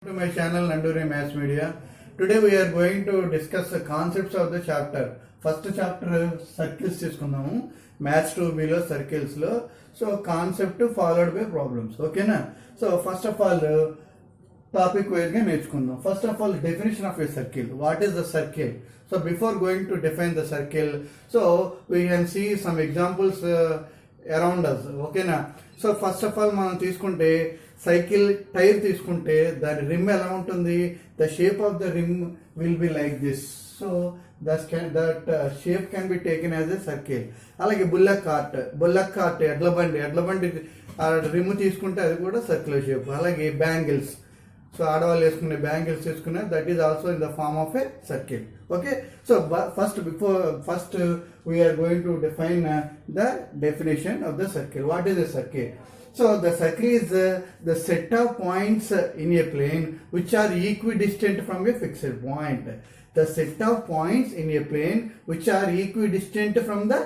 To my channel Nanduri Mass Media. Today we are going to discuss the concepts of the chapter. First chapter circles తీసుకుందాము maths 2B లో circles లో. So concept followed by problems, ఓకేనా? So first of all topic wise గా నేర్చుకుందాం. First of all definition of a circle. What is the circle? So before going to define the circle, so we can see some examples around us, ఓకేనా? So first of all మనం తీసుకుంటే cycle tyre తీసుకుంటే దాని rim ఎలా ఉంటుంది? The shape of the rim will be like this. So that shape can be taken as a circle. అలాగే bullock cart ఎడ్ల బండి రిమ్ తీసుకుంటే అది కూడా సర్కిల్ షేప్. అలాగే బ్యాంగిల్స్, సో ఆడవాళ్ళు వేసుకునే బ్యాంగిల్స్ తీసుకునే that is also in the form of a circle. Okay, so first we are going to define the definition of the circle. What is a circle? So the circle is the set of points in a plane which are equidistant from a fixed point. The set of points in a plane which are equidistant from the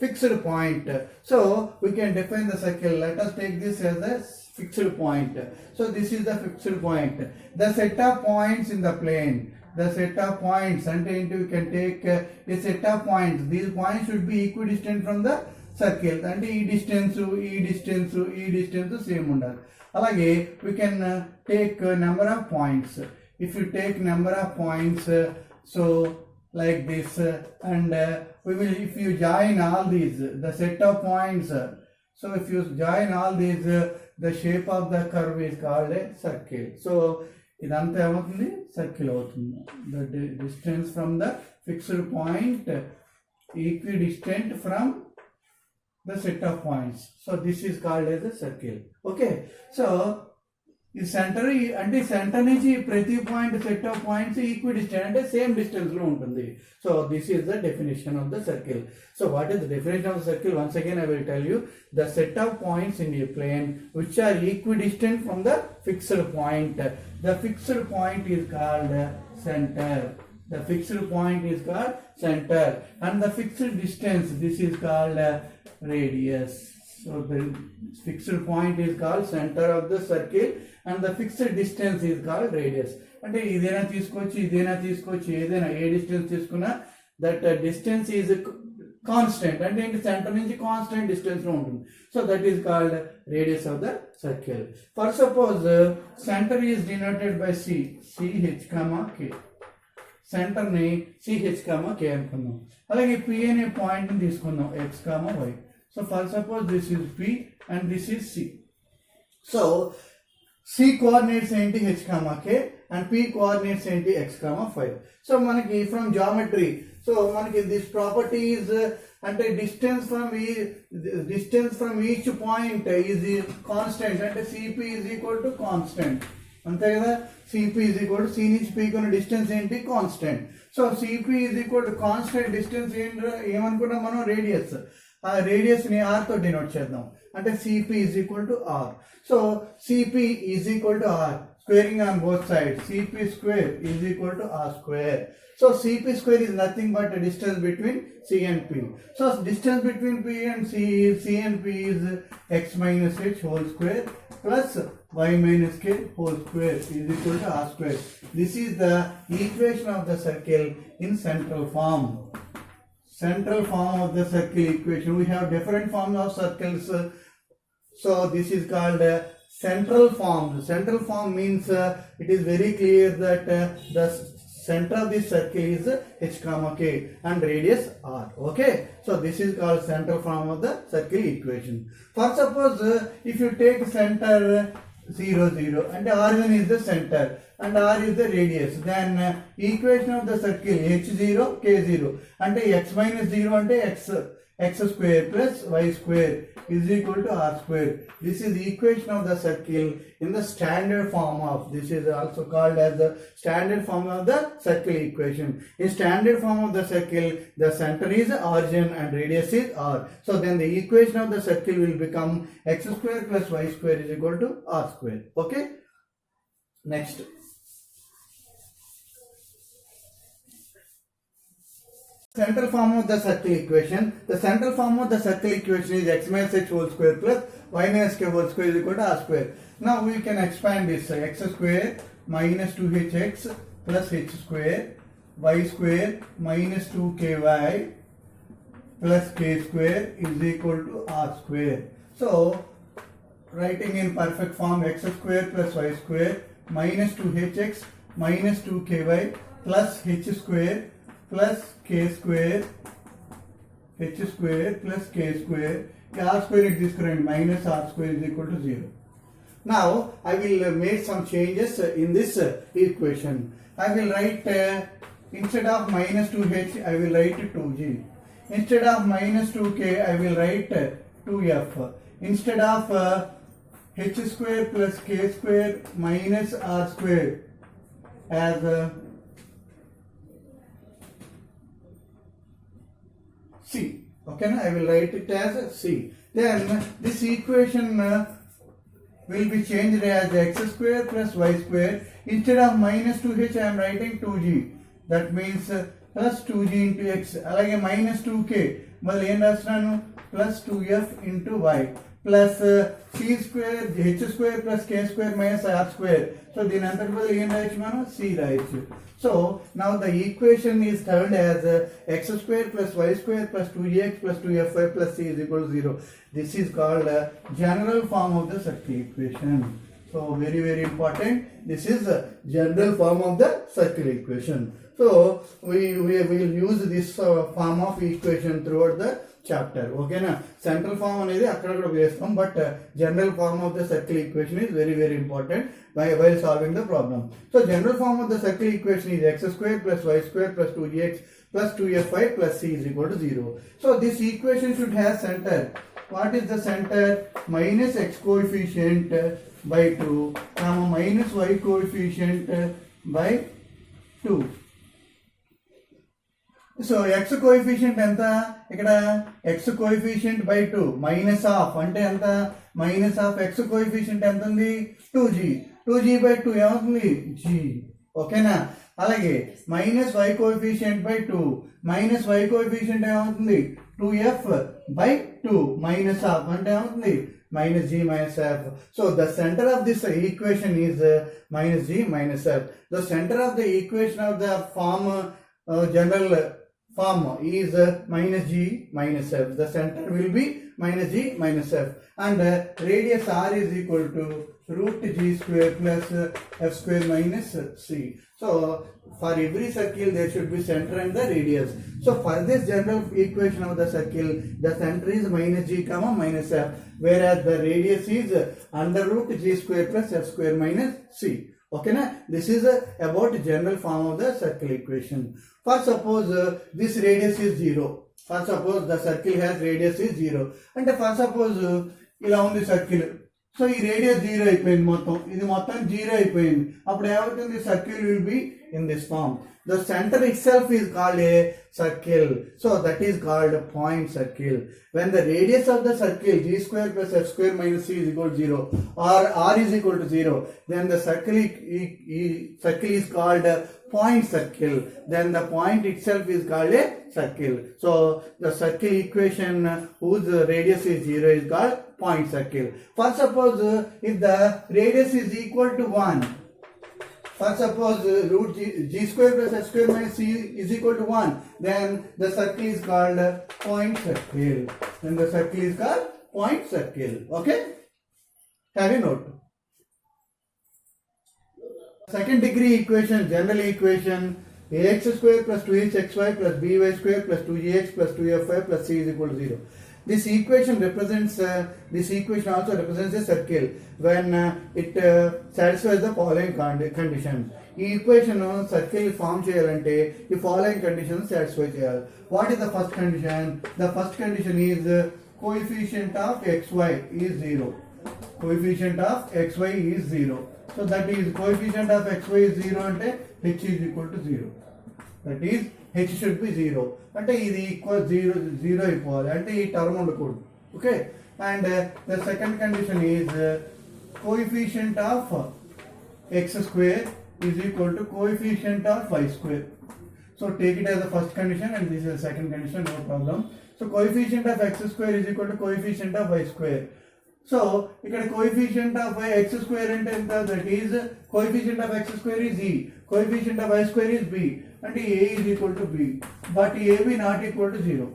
fixed point. So we can define the circle. Let us take this as a fixed point. So this is the fixed point. The set of points in the plane. The set of points, and we can take a set of points. These points should be equidistant from the circle. అంటే ఈ distance same ఉండాలి. అలాగే we can take number of points. If you take number of points, so like this, and if you join all these, the set of points, so if you join all these, the shape of the curve is called a circle. So ఇదంతా ఏమవుతుంది? Circle అవుతుంది. The distance from the fixed point equidistant from the set of points. So this is called as a circle. Okay, so ఈ centre అంటే centre నుంచి ప్రతి point set of points equidistant అంటే same distance లో ఉంటుంది. So this is the definition of the circle. So what is the definition of the circle? Once again I will tell you. The set of points in a plane which are equidistant from the fixed point. The fixed point is called centre. The fixed point is called center, and the fixed distance, this is called radius. So the fixed point is called center of the circle, and the fixed distance is called radius. అంటే ఇదేనా తీసుకోవచ్చు ఏదైనా a distance తీసుకున్నా that distance is constant. అంటే ఏంటి? Centre నుంచి constant distance లో ఉంటుంది. So that is called radius of the circle. For suppose centre is denoted by CH, K. Centre ని CH, K అనుకుందాం. అలాగే P అనే పాయింట్ ని తీసుకుందాం X, Y. So for suppose this is P and this is C. So C coordinates ఏంటి? H, K, and P coordinates ఏంటి? X, Y. So మనకి from geometry, so మనకి దిస్ ప్రాపర్టీస్ అంటే distance from each point is constant. అంటే CP is equal to constant, అంతే కదా? CP is equal to C నుంచి P కొన్న డిస్టెన్స్ ఏంటి? Constant. So CP is equal to constant distance ఏమనుకున్నాం మనం? రేడియస్. ఆ రేడియస్ ని R తో డినోట్ చేద్దాం. అంటే CP is equal to R. So CP is equal to R, squaring on both side. CP square is equal to R square. So CP square is nothing but a distance between C and P. So distance between C and P is x minus h whole square plus y minus k whole square is equal to R square. This is the equation of the circle in central form. Central form of the circle equation. We have different forms of circles. So this is called central form. Central form means it is very clear that the center of this circle is H, K and radius R. Okay, so this is called central form of the circle equation. For suppose if you take center 0, 0 and R1 is the center and R is the radius, then equation of the circle H0, K0 అంటే x minus 0 అంటే x square plus y square is equal to R square. This is the equation of the circle in the standard form of, this is also called as the standard form of the circle equation. In standard form of the circle, the center is origin and radius is R. So then the equation of the circle will become x square plus y square is equal to R square. Okay, next. Central form of the circle equation. The central form of the circle equation is x minus h whole square plus y minus k whole square is equal to R square. Now we can expand this x square minus 2hx plus h square, y square minus 2ky plus k square is equal to r square. So writing in perfect form, x square plus y square minus 2hx minus 2ky plus h square plus k square, h square plus k square, r square is this current, minus r square is equal to 0. Now I will make some changes in this equation. I will write instead of minus 2h I will write 2g. Instead of minus 2k I will write 2f. Instead of h square plus k square minus r square as c. Okay, I will write it as c. Then this equation will be changed as x square plus y square. Instead of minus 2h I am writing 2g. That means plus 2g into x. అలాగే minus 2k మళ్ళీ ఏం రాస్తున్నాను plus 2f into y plus c square h square plus k square minus r square. So దీని అంతటి బదులు ఏం రాయొచ్చు మనం c రాయొచ్చు. So now the equation is termed as x square plus y square plus 2x plus 2fy plus c is equal to 0. This is called general form of the circle equation. So very very important. This is the general form of the circle equation. So we will use this form of equation throughout the chapter. Okay na? Central form అనేది అక్కడక్కడ వేస్తాం, but general form of the circle equation is very very important while solving the problem. So general form of the circle equation is x square plus y square plus 2gx plus 2fy plus c is equal to 0. So this equation should have center. What is the center? Minus x coefficient by 2 comma minus y coefficient by 2. So x coefficient ఎంత ఇక్కడ x coefficient by 2 minus of అంటే ఎంత minus of x coefficient ఎంత ఉంది 2g by 2 ఏమవుతుంది g. ఓకేనా? అలాగే minus y coefficient by 2 minus y coefficient ఏమవుతుంది 2f బై 2 మైనస్ ఆఫ్ అంటే ఏమవుతుంది minus g minus f. So the center of this equation is minus g minus f. The center of the equation of the form general form is minus g minus f. The center will be minus g minus f, and radius r is equal to root g square plus f square minus c. So for every circle there should be center and the radius. So for this general equation of the circle, the center is minus g comma minus f, whereas the radius is under root g square plus f square minus c. Okay na? This is about general form of the circle equation. For suppose this radius is 0. For suppose the circle has radius is 0. And for suppose ఇలా ఉంది circle. So ఈ radius 0 అయిపోయింది, మొత్తం ఇది మొత్తం 0 అయిపోయింది. అప్పుడు ఏమవుతుంది? Circle will be in this form. The center itself is called a circle. So that is called a point circle. When the radius of the circle g square plus f square minus c is equal to 0 or r is equal to 0, then the circle is called a point circle. Then the point itself is called a circle. So the circle equation whose radius is 0 is called point circle. For suppose if the radius is equal to 1, for suppose root g square plus f square minus c is equal to 1, then the circle is called point circle. Then the circle is called point circle. Okay? Have a note. Second degree equation, general equation, ax square plus 2hxy plus by square plus 2gx plus 2fy plus c is equal to 0. This equation also represents a circle when it satisfies the following conditions. ఈ equation circle form చేయాలంటే ఈ following conditions satisfy చేయాలి. What is the first condition? The first condition is coefficient of xy is 0. Coefficient of xy is 0. So that is coefficient of xy is 0 అంటే h is equal to 0. That is h should be 0. అంటే ఇది equal 0 అయిపోవాలి, అంటే ఈ term ఉండకూడదు. Okay? And the second condition is coefficient of x square is equal to coefficient of y square. So take it as the first condition and this is the second condition, no problem. So coefficient of x square is equal to coefficient of y square. So ఇక్కడ coefficient of x square అంటే ఎంత, that is coefficient of x square is e, coefficient of y square is b, అంటే a is equal to b, but ab not equal to 0.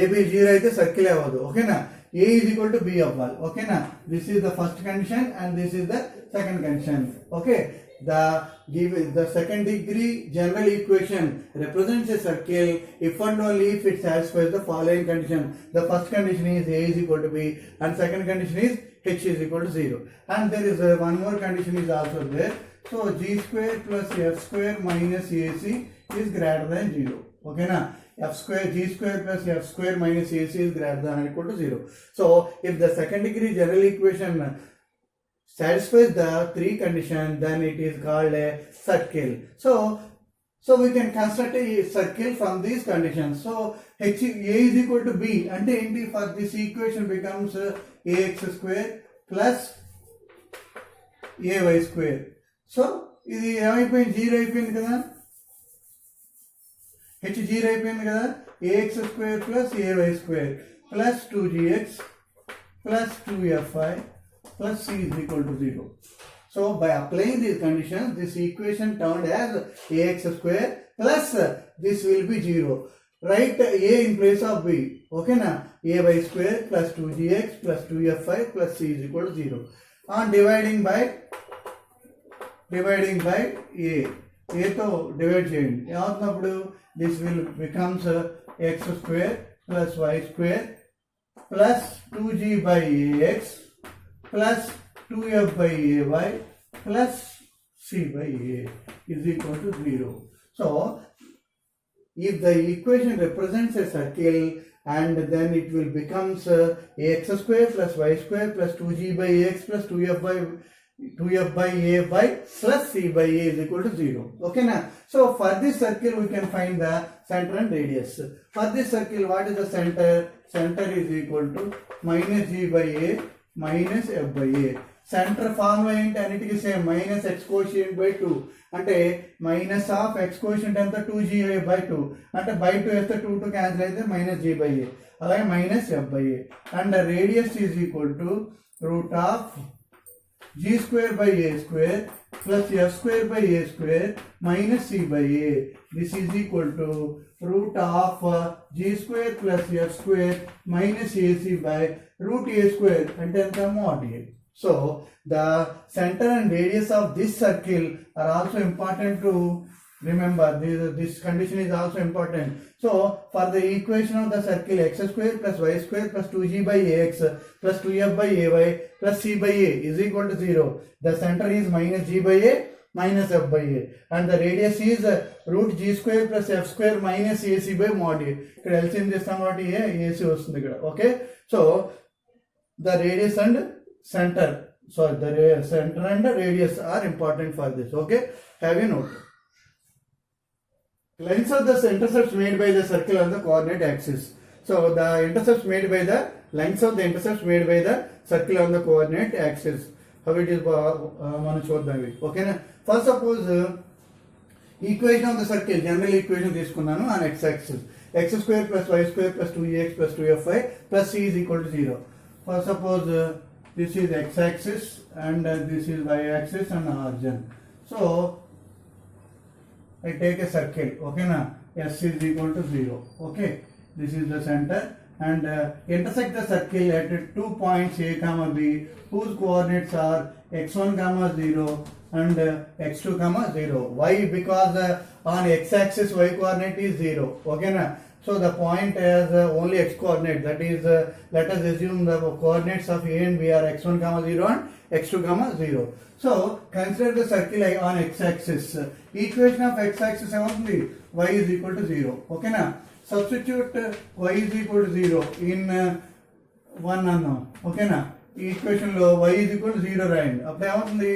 ab 0 అయితే circle అవ్వదు, ఓకేనా. a is equal to b అవ్వాలి, ఓకేనా. This is the first condition and this is the second condition. Okay, the second degree general equation represents a circle if and only if it satisfies the following condition. The first condition is a is equal to b and second condition is h is equal to 0. And there is one more condition is also there. So g square plus f square minus ac is greater than 0. Okay na? G square plus f square minus ac is greater than or equal to 0. So if the second degree general equation satisfies the three conditions, then it is called a circle. So we can construct a circle from these conditions. So a is equal to b అంటే ఏంటి, for this equation becomes ax square plus ay square. So ఇది ఏమైపోయింది, 0 అయిపోయింది కదా, h 0 అయిపోయింది కదా, ax square plus ay square plus 2gx plus 2fy plus c is equal to 0. So by applying these conditions, this equation turned as ax square plus this will be 0. Write a in place of b. Okay na? Ay square plus 2gx plus 2fy plus c is equal to 0. On dividing by a తో divide చేయండి, ఏమవుతున్నప్పుడు this will becomes x square plus y square plus 2g by ax plus 2f by ay plus c by a is equal to 0. So if the equation represents a circle, and then it will becomes ax square plus y square plus 2g by ax plus 2f by a by plus c by a is equal to 0. Okay na? So for this circle we can find the center and radius. For this circle, what is the center? Center is equal to minus g by a minus f by a. Centre formula ఏంటి, అన్నిటికీ same, minus X quotient by 2 అంటే minus of X quotient ఎంత 2g by 2 అంటే by 2 వేస్తే 2 cancel అయితే minus g by a, అలాగే minus f by a. And radius is equal to root of g square by a square plus f square by a square minus c by a. This is equal to root of g square plus f square minus ac by root a square and then the mod a. So the center and radius of this circle are also important to remember. This condition is also important. So for the equation of the circle x square plus y square plus 2g by ax plus 2f by ay plus c by a is equal to 0. The center is minus g by a minus f by a and the radius is root g square plus f square minus ac by mod a. ఇక్కడ LCM చేస్తాం కాబట్టి ac వస్తుంది ఇక్కడ. Okay, so the radius and center, sorry, the center and the radius are important for this. Okay, have a note. Lengths of the intercepts made by the circle on the coordinate axis. So the intercepts made by the lengths of the intercepts made by the circle on the coordinate axis. How it is మనం చూద్దాం. Okay na? First suppose equation of the circle, general equation తీసుకున్నాను on x axis, x square plus y square plus 2x plus 2fy plus c is equal to 0. First suppose this is x axis and this is y axis and origin. So I take a circle, okay na, s is equal to 0. Okay, this is the center and intersect the circle at 2 points a comma b whose coordinates are x1 comma 0 and x2 comma 0. Why? Because on x axis y coordinate is 0. Okay na? So the point has only x coordinate, that is let us assume the coordinates of a and b are x1 comma 0 and x2 comma 0. So consider the circle on x axis. Equation of x axis ఏమవుతుంది, y is equal to 0. Okay na? Substitute y is equal to 0 in 1 unknown. Okay na? ఈ equation లో y is equal to 0 రాయండి. అప్పుడు ఏమవుతుంది,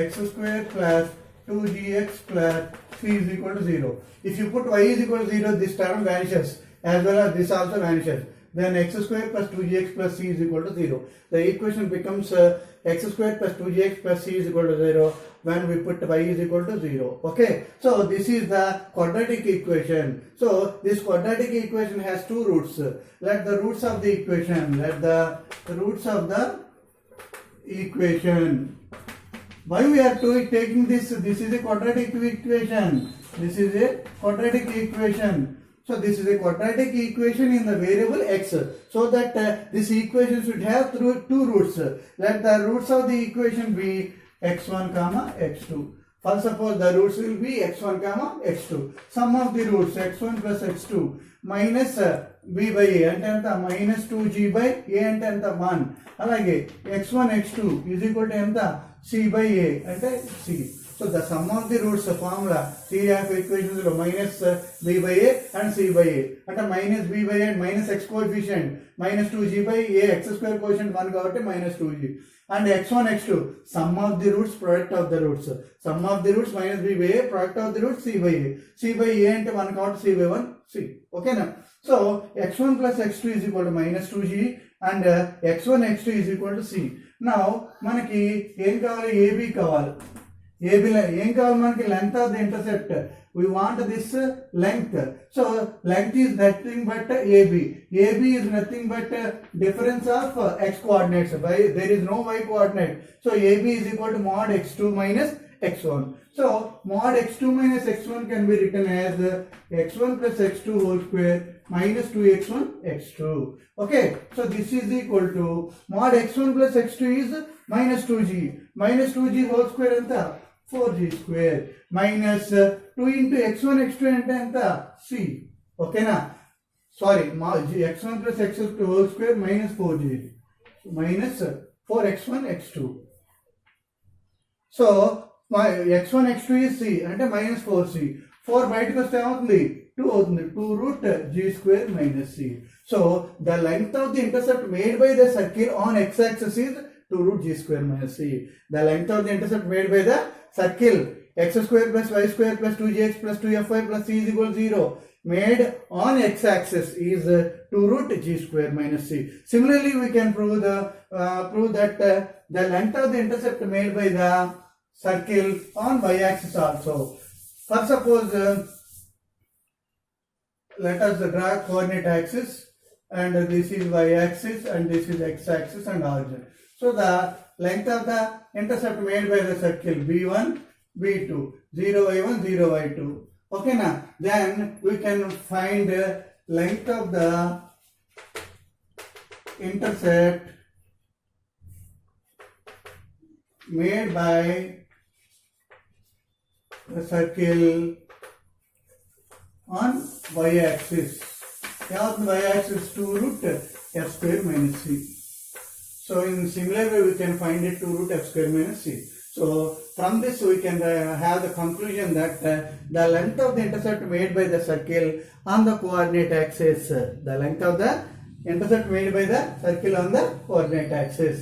x square plus 2gx plus c is equal to 0. If you put y is equal to 0, this term vanishes as well as this also vanishes. Then x square plus 2gx plus c is equal to 0. The equation becomes x square plus 2gx plus c is equal to 0 when we put y is equal to 0. Okay, so this is the quadratic equation. So this quadratic equation has two roots. Let the roots of the equation, why we are taking this is a quadratic equation. So this is a quadratic equation in the variable x, so that this equation should have two roots. Let the roots of the equation be x1 comma x2. First suppose the roots will be x1 comma x2. Sum of the roots x1 plus x2 minus b by a అంటే ఎంత minus 2g by a అంటే ఎంత 1. అలాగే x1 x2 is equal to ఎంత c by a అంటే c. So the sum of the roots formula CF equations లో minus b by a and c by a అంటే minus b by a and minus x coefficient minus 2g by a x square coefficient 1 కాబట్టి minus 2g and x1 x2 sum of the roots product of the roots minus b by a product of the roots c by a అంటే 1 కాబట్టి c by 1 c. Okay na? So x1 plus x2 is equal to minus 2g and x1 x2 is equal to c. Now మనకి ఏం కావాలి ab కావాలి. AB ఏం కావాలి మనకి length of the intercept. We want this length. So length is nothing but AB. AB is nothing but difference of x coordinates. There is no y coordinate. So AB is equal to mod x2 minus x1. So mod x2 minus x1 can be written as x1 plus x2 whole square minus 2x1 x2. Okay, so this is equal to mod x1 plus x2 is minus 2g whole square anta 4g square minus 2 into x1 x2 ante anta c. Okay na? Sorry, x1 plus x2 whole square minus 4g minus 4x1 x2. So my x1 x2 is c ante minus 4c. 4 బయటకు వస్తే ఏమవుతుంది 2 అవుతుంది. 2 root g square minus c. So the length of the intercept made by the circle on x-axis is 2 root g square minus c. The length of the intercept made by the circle x square plus y square plus 2gx plus 2fy plus c is equal to 0 made on x-axis is 2 root g square minus c. Similarly, we can prove that the length of the intercept made by the circle on y-axis also. First, suppose let us draw coordinate axis, and this is y-axis and this is x-axis and origin. So the length of the intercept made by the circle b1, b2, 0y1, 0y2. Okay now, then we can find length of the intercept made by the circle on y-axis. Y-axis 2 root f square minus c. So in similar way we can find it 2 root f square minus c. So from this we can have the conclusion that the length of the intercept made by the circle on the coordinate axis. The length of the intercept made by the circle on the coordinate axis.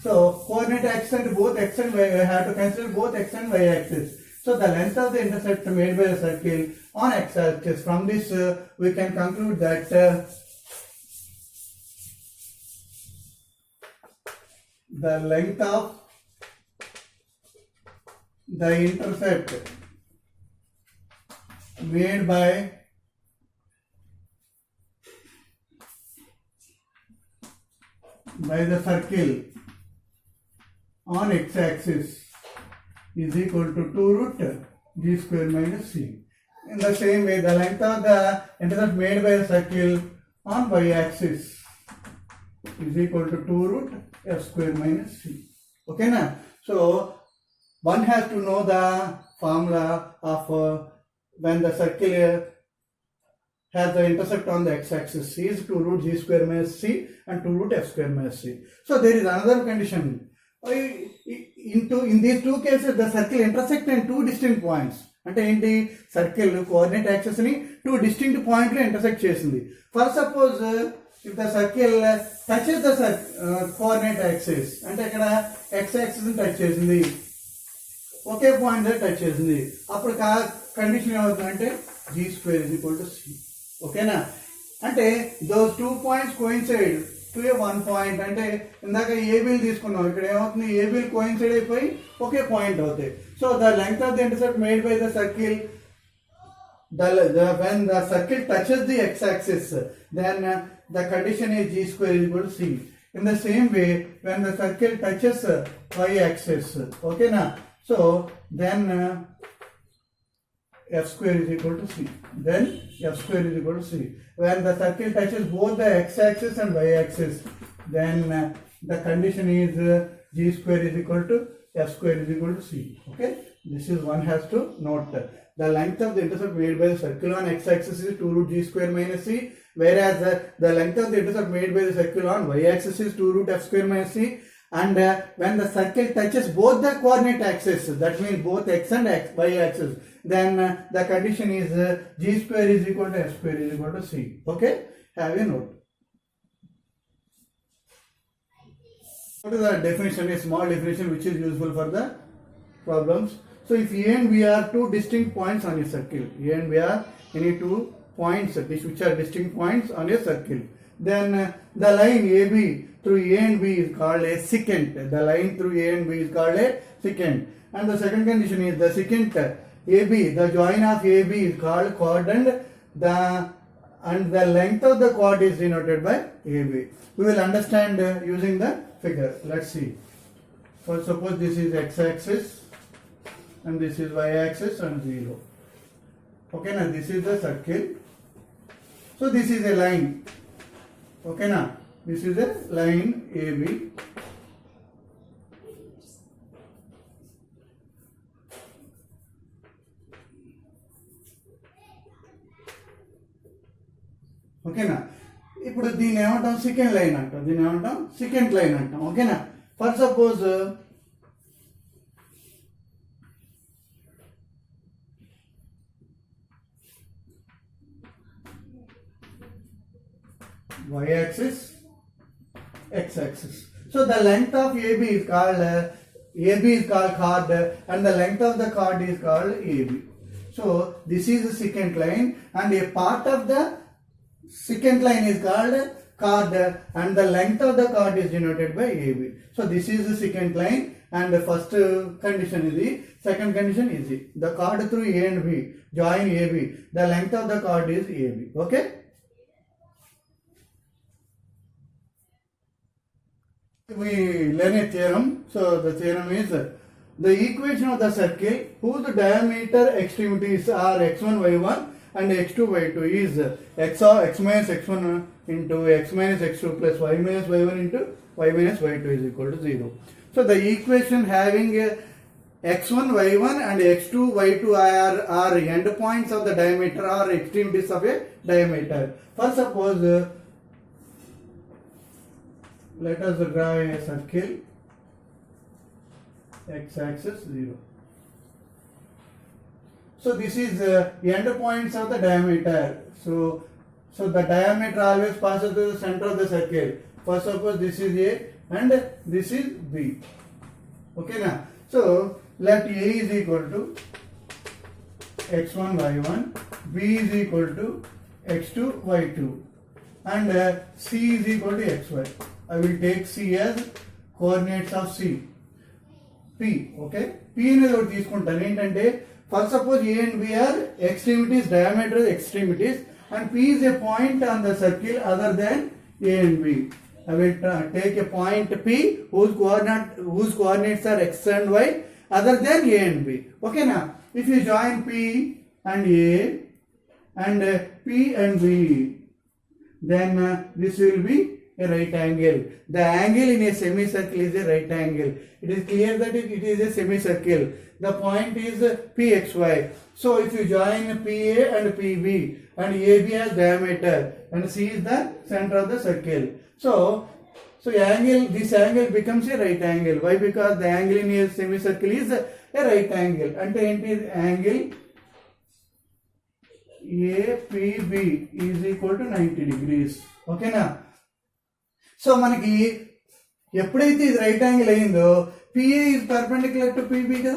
So coordinate axis and both x and y, we have to consider both x and y axis. So the length of the intercept made by the circle on x-axis. From this we can conclude that the length of the intercept made by the circle on x-axis is equal to 2 root g square minus c. In the same way, the length of the intercept made by the circle on y-axis is equal to 2 root f square minus c. Okay na? So one has to know the formula of when the circle has the intercept on the x-axis. C is 2 root g square minus c and 2 root f square minus c. So there is another condition. In these two cases, the circle intersect in two distinct points. అంటే ఏంటి circle coordinate axis ని 2 distinct point లో intersect చేసింది. For suppose if the circle touches the coordinate axis అంటే ఇక్కడ x axis ని touch చేసింది, ఒకే point దగ్గర టచ్ చేసింది, అప్పుడు కండిషన్ ఏమవుతుందంటే g² = c. ఓకేనా? అంటే those 2 points coincide to A one point. అంటే ఇందాక ఏబీలు తీసుకున్నాం, ఇక్కడ ఏమవుతుంది ఏబీలు కోయిన్సైడ్ అయిపోయి ఒకే పాయింట్ అవుతాయి. So the length of the intercept made by the circle when the circle touches the x-axis, then the condition is g square is equal to c. In the same way, when the circle touches y-axis, okay na, so then f square is equal to c. Then f square is equal to c. When the circle touches both the x-axis and y-axis, then the condition is g square is equal to f square is equal to c. Okay, this is one has to note. The length of the intercept made by the circle on x-axis is 2 root g square minus c, whereas the length of the intercept made by the circle on y-axis is 2 root f square minus c. And when the circle touches both the coordinate axes, that means both x and y axis, then the condition is g square is equal to f square is equal to c. Okay, have a note. What is the definition? A small definition which is useful for the problems. So if A and B are two distinct points on a circle, A and B are any two points which are distinct points on a circle, then the line AB through A and B is called a secant. The line through A and B is called a secant. And the second condition is the secant AB, the join of AB is called chord, and the length of the chord is denoted by AB. We will understand using the figure. Let's see. For suppose this is x-axis and this is y-axis and 0. Okay now, this is the circle. So this is a line. Okay now, this is a line AB. ఓకేనా, ఇప్పుడు దీని ఏమంటాం second line అంటాం, దీని ఏమంటాం second line అంటాం. ఓకేనా, for suppose y-axis, x-axis. So the length of AB is called chord, and the length of the chord is called AB. So this is the secant line, and a part of the secant line is called chord, and the length of the chord is denoted by AB. So this is the secant line, and the first condition is the second condition is the chord through A and B join AB. The length of the chord is AB. Okay. We learn a theorem. So the theorem is the equation of the circle whose diameter extremities are x1 y1 and x2 y2 is x minus x1 into x minus x2 plus y minus y1 into y minus y2 is equal to 0. So the equation having x1 y1 and x2 y2 are end points of the diameter or extremities of a diameter. For suppose let us draw a circle, x-axis 0. So this is end points of the diameter. So the diameter always passes through the center of the circle. First suppose this is A and this is B. Okay now. So let A is equal to x1 y1, B is equal to x2 y2, and C is equal to xy. I will take C as coordinates of C. P. Okay. P అనేది ఒకటి తీసుకుంటాను. ఏంటంటే first suppose A and B are extremities, diameter extremities, and P is a point on the circle other than A and B. I will take a point P whose coordinates are x and y other than A and B. Okay now, if you join P and A and P and B, then this will be a right angle. The angle in a semicircle is a right angle. It is clear that it is a semicircle. The point is PXY. So if you join PA and PB and AB has diameter and C is the center of the circle. So this angle becomes a right angle. Why? Because the angle in a semicircle is a right angle. And angle APB is equal to 90 degrees. Okay now. So మనకి ఎప్పుడైతే ఇది right angle అయిందో PA is perpendicular to PB కదా,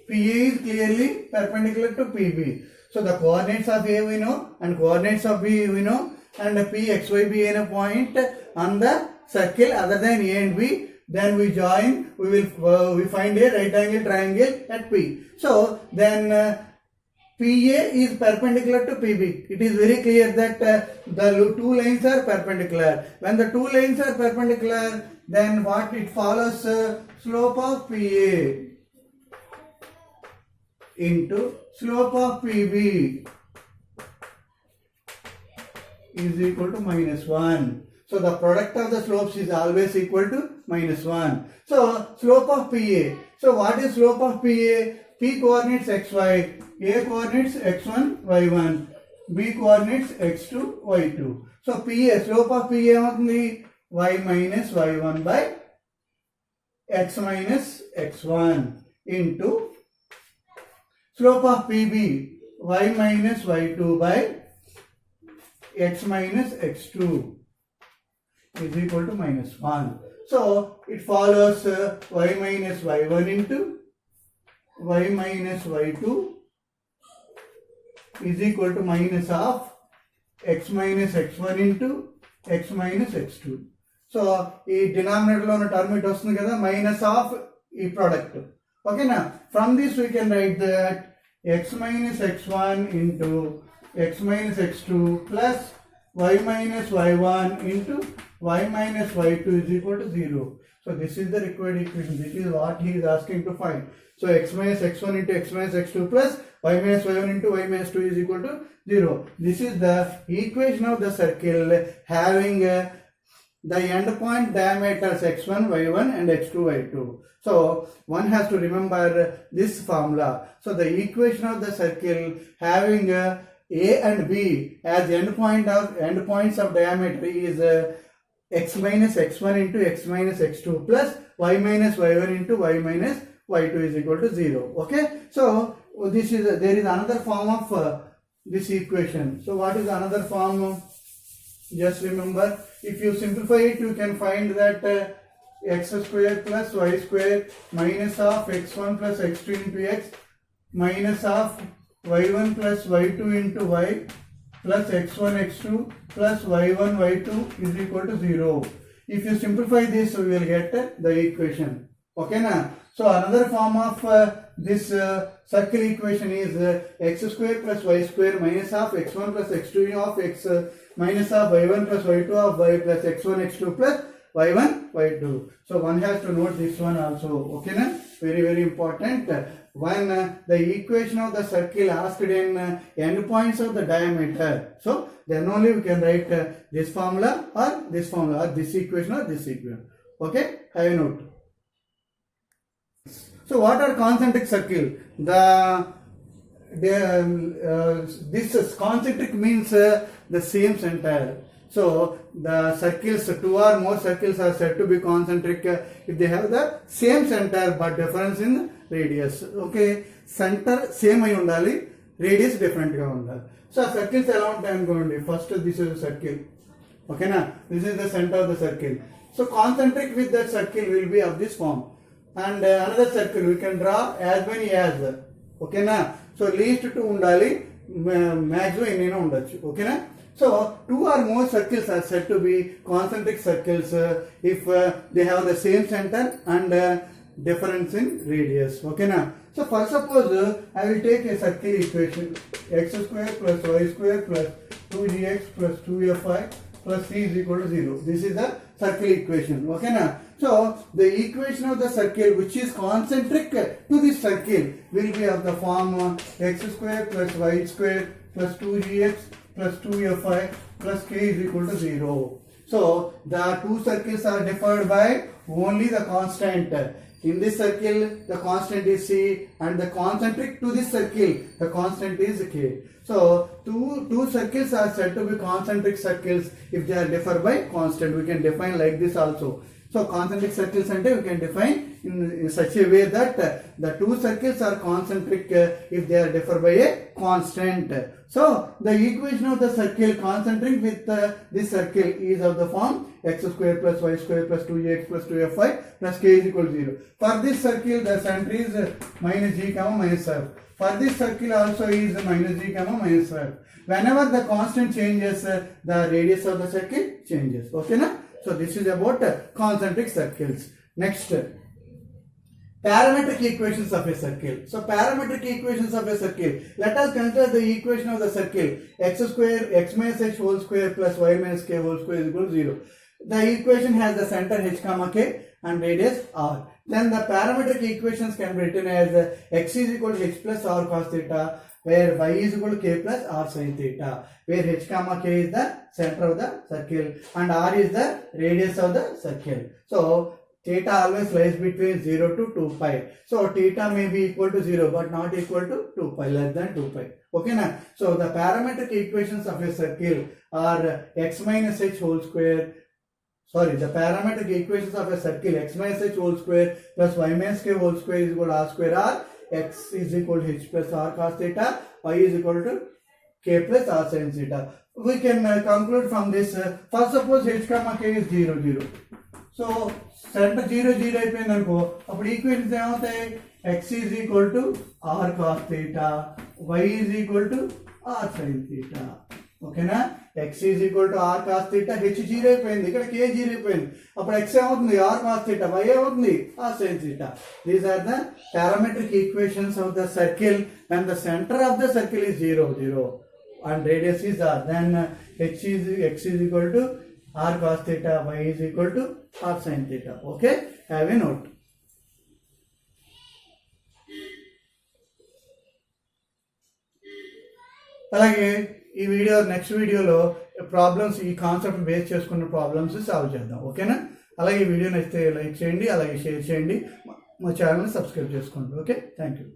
PA is clearly perpendicular to PB. So the coordinates of A we know and coordinates of B we know, and PXYB in a point on the circle other than A and B, then we join, we find a right angle triangle at P. So then PA is perpendicular to PB. It is very clear that the two lines are perpendicular. When the two lines are perpendicular, then what it follows, slope of PA into slope of PB is equal to -1. So the product of the slopes is always equal to -1. So slope of PA. So what is slope of PA? P coordinates xy, A coordinates x1, y1, B coordinates x2, y2. So PA, slope of PA only y minus y1 by x minus x1 into slope of PB, y minus y2 by x minus x2 is equal to -1. So it follows y minus y1 into y minus y2 is equal to minus of x minus x1 into x minus x2. So ఈ denominator లో ఉన్న term it వస్తుంది కదా, minus of ఈ product. Okay na? From this we can write that x minus x1 into x minus x2 plus y minus y1 into y minus y2 is equal to 0. So this is the required equation. This is what he is asking to find. So x minus x1 into x minus x2 plus y minus y1 into y minus 2 is equal to 0. This is the equation of the circle having the end point diameters x1, y1 and x2, y2. So one has to remember this formula. So the equation of the circle having A and B as endpoints of diameter is x minus x1 into x minus x2 plus y minus y1 into y minus y2 is equal to 0. Okay. So this is there is another form of this equation. So what is another form? Just remember, if you simplify it, you can find that x square plus y square minus of x1 plus x2 into x minus of y1 plus y2 into y plus x1 x2 plus y1 y2 is equal to 0. If you simplify this, we will get the equation. Okay na? So another form of this circle equation is x square plus y square minus of x1 plus x2 of x minus of y1 plus y2 of y plus x1 x2 plus y1 y2. So one has to note this one also. Okay na? Very very important. When the equation of the circle asked in endpoints of the diameter, so then only we can write this formula or this formula or this equation or this equation. Okay, have a note. So what are concentric circle? This concentric means the same center. So the circles, two or more circles are said to be concentric if they have the same center but difference in radius. Okay, center same ayi undali, radius different ga undali. So circles ఎలా ఉంటాయి అనుకోండి. First this is a circle. Okay na? This is the center of the circle. So concentric with that circle will be of this form. And another circle we can draw as many as. Okay na? So least 2 undali, maximum ఎన్నైనా ఉండొచ్చు. Okay na? So two or more circles are said to be concentric circles if they have the same center and difference in radius. Okay na? So first suppose I will take a circle equation x square plus y square plus 2gx plus 2fy plus c is equal to 0. This is the circle equation. Okay na? So the equation of the circle which is concentric to this circle will be of the form x square plus y square plus 2gx plus 2fy plus k is equal to 0. So the two circles are defined by only the constant. In this circle the constant is c and the concentric to this circle the constant is k. So two circles are said to be concentric circles if they are differ by constant. We can define like this also. So concentric circles ante we can define in such a way that the two circles are concentric if they are differ by a constant. So the equation of the circle concentric with this circle is of the form x square plus y square plus 2x plus 2fy plus k is equal to 0. For this circle the center is minus g comma minus f. For this circle also is minus g comma minus f. Whenever the constant changes, the radius of the circle changes. Okay na? So this is about concentric circles. Next, parametric equations of a circle. So parametric equations of a circle. Let us consider the equation of the circle x square x minus h whole square plus y minus k whole square is equal to 0. The equation has the center h comma k and radius r. Then the parametric equations can be written as x is equal to h plus r cos theta, where y is equal to k plus r sin theta, where h comma k is the center of the circle and r is the radius of the circle. So theta always lies between 0 to 2 pi. So theta may be equal to 0 but not equal to 2 pi, less than 2 pi. Okay na? So the parametric equations of a circle are x minus h whole square. The parametric equations of a circle x minus h whole square plus y minus k whole square is equal to r square r. X is equal to h plus r cos theta, y is equal to k plus r sin theta. We can conclude from this. First suppose h comma k is 0 0. So center 0 0 అయిపోయింది అనుకో, అప్పుడు equations ఏమవుతాయి? x is equal to r cos theta, y is equal to r sin theta. ఓకేనా? x is equal to r cos theta, h 0 అయిపోయింది, ఇక్కడ k 0 అయిపోయింది, అప్పుడు x ఏమవుతుంది? r cos theta, y ఏమవుతుంది? r sin theta. These are the parametric equations of the circle when the center of the circle is 0 0 and radius is r. Then x is equal to r cos theta, y is equal to r sin theta. Okay, have a note. అలాగే ఈ video next వీడియోలో problems ఈ concept base చేసుకున్న problems solve చేద్దాం. ఓకేనా? అలాగే ఈ video నచ్చితే లైక్ చేయండి, అలాగే షేర్ చేయండి, మా ఛానల్ని సబ్స్క్రైబ్ చేసుకోండి. Okay, thank you.